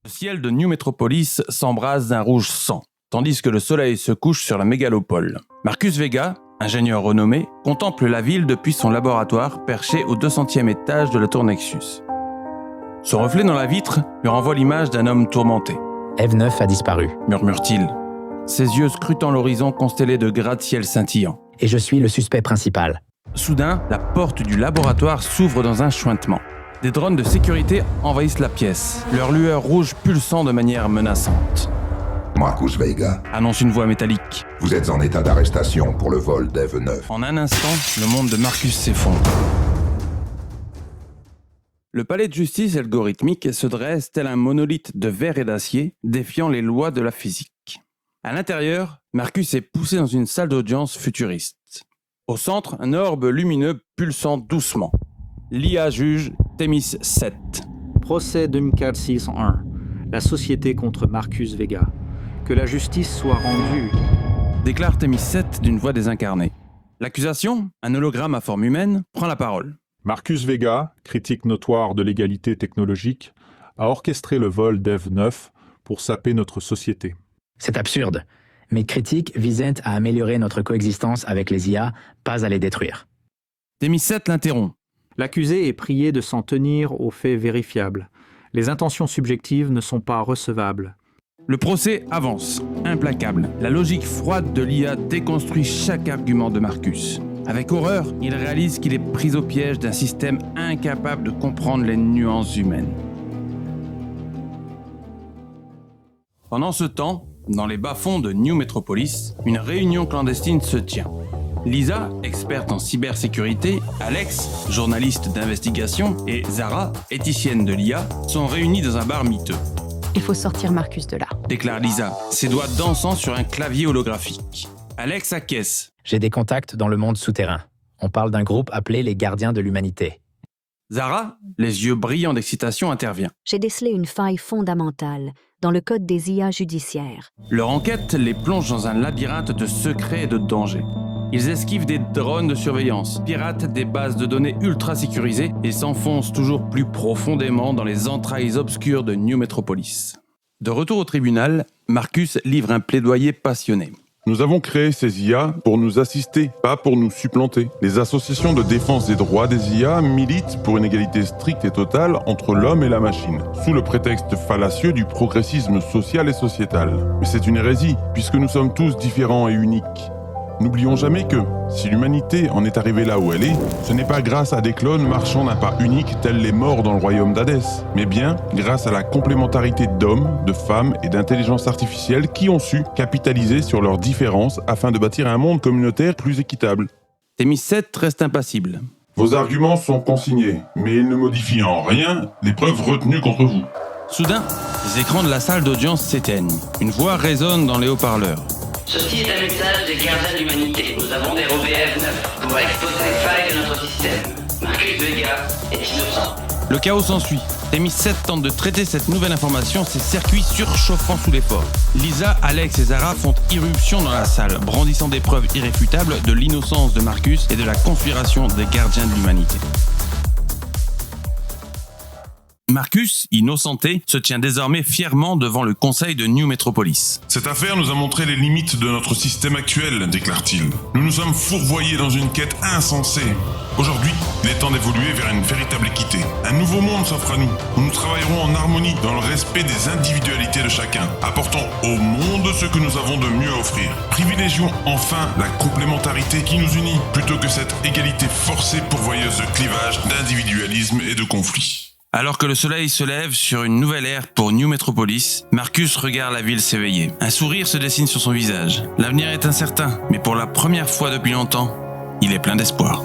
Le ciel de New Metropolis s'embrase d'un rouge sang, tandis que le soleil se couche sur la mégalopole. Marcus Vega, ingénieur renommé, contemple la ville depuis son laboratoire perché au 200e étage de la tour Nexus. Son reflet dans la vitre lui renvoie l'image d'un homme tourmenté. Eve 9 a disparu. Murmure-t-il, ses yeux scrutant l'horizon constellé de gratte-ciel scintillants. Et je suis le suspect principal. Soudain, la porte du laboratoire s'ouvre dans un chuintement. Des drones de sécurité envahissent la pièce, leur lueur rouge pulsant de manière menaçante. Marcus Vega, Annonce une voix métallique. vous êtes en état d'arrestation pour le vol d'Eve 9. En un instant, le monde de Marcus s'effondre. Le palais de justice algorithmique se dresse tel un monolithe de verre et d'acier, défiant les lois de la physique. À l'intérieur, Marcus est poussé dans une salle d'audience futuriste. Au centre, un orbe lumineux pulsant doucement. L'IA juge Thémis 7. Procès 24-601. La société contre Marcus Vega. Que la justice soit rendue. Déclare Thémis 7 d'une voix désincarnée. L'accusation, un hologramme à forme humaine, prend la parole. Marcus Vega, critique notoire de l'égalité technologique, a orchestré le vol d'Eve 9 pour saper notre société. C'est absurde. Mes critiques visaient à améliorer notre coexistence avec les IA, pas à les détruire. Thémis 7 l'interrompt. L'accusé est prié de s'en tenir aux faits vérifiables. Les intentions subjectives ne sont pas recevables. Le procès avance, implacable. La logique froide de l'IA déconstruit chaque argument de Marcus. Avec horreur, il réalise qu'il est pris au piège d'un système incapable de comprendre les nuances humaines. Pendant ce temps, dans les bas-fonds de New Metropolis, une réunion clandestine se tient. Lisa, experte en cybersécurité, Alex, journaliste d'investigation, et Zara, éthicienne de l'IA, sont réunis dans un bar miteux. Il faut sortir Marcus de là. Déclare Lisa, ses doigts dansant sur un clavier holographique. Alex acquiesce. J'ai des contacts dans le monde souterrain. On parle d'un groupe appelé les Gardiens de l'Humanité. Zara, les yeux brillants d'excitation, intervient. J'ai décelé une faille fondamentale dans le code des IA judiciaires. Leur enquête les plonge dans un labyrinthe de secrets et de dangers. Ils esquivent des drones de surveillance, piratent des bases de données ultra sécurisées et s'enfoncent toujours plus profondément dans les entrailles obscures de New Metropolis. De retour au tribunal, Marcus livre un plaidoyer passionné. Nous avons créé ces IA pour nous assister, pas pour nous supplanter. Les associations de défense des droits des IA militent pour une égalité stricte et totale entre l'homme et la machine, sous le prétexte fallacieux du progressisme social et sociétal. Mais c'est une hérésie, puisque nous sommes tous différents et uniques. N'oublions jamais que, si l'humanité en est arrivée là où elle est, ce n'est pas grâce à des clones marchant d'un pas unique tels les morts dans le royaume d'Hadès, mais bien grâce à la complémentarité d'hommes, de femmes et d'intelligence artificielle qui ont su capitaliser sur leurs différences afin de bâtir un monde communautaire plus équitable. Thémis 7 reste impassible. Vos arguments sont consignés, mais ils ne modifient en rien les preuves retenues contre vous. Soudain, les écrans de la salle d'audience s'éteignent. Une voix résonne dans les haut-parleurs. Ceci est un message des gardiens de l'humanité. Nous avons dérobé Eve 9 pour exposer les failles de notre système. Marcus Vega est innocent. Le chaos s'ensuit. Thémis 7 tente de traiter cette nouvelle information, ses circuits surchauffant sous l'effort. Lisa, Alex et Zara font irruption dans la salle, brandissant des preuves irréfutables de l'innocence de Marcus et de la conspiration des gardiens de l'humanité. Marcus, innocenté, se tient désormais fièrement devant le conseil de New Metropolis. Cette affaire nous a montré les limites de notre système actuel, déclare-t-il. Nous nous sommes fourvoyés dans une quête insensée. Aujourd'hui, il est temps d'évoluer vers une véritable équité. Un nouveau monde s'offre à nous, où nous travaillerons en harmonie dans le respect des individualités de chacun, apportant au monde ce que nous avons de mieux à offrir. Privilégions enfin la complémentarité qui nous unit, plutôt que cette égalité forcée pourvoyeuse de clivages, d'individualisme et de conflits. Alors que le soleil se lève sur une nouvelle ère pour New Metropolis, Marcus regarde la ville s'éveiller. Un sourire se dessine sur son visage. L'avenir est incertain, mais pour la première fois depuis longtemps, il est plein d'espoir.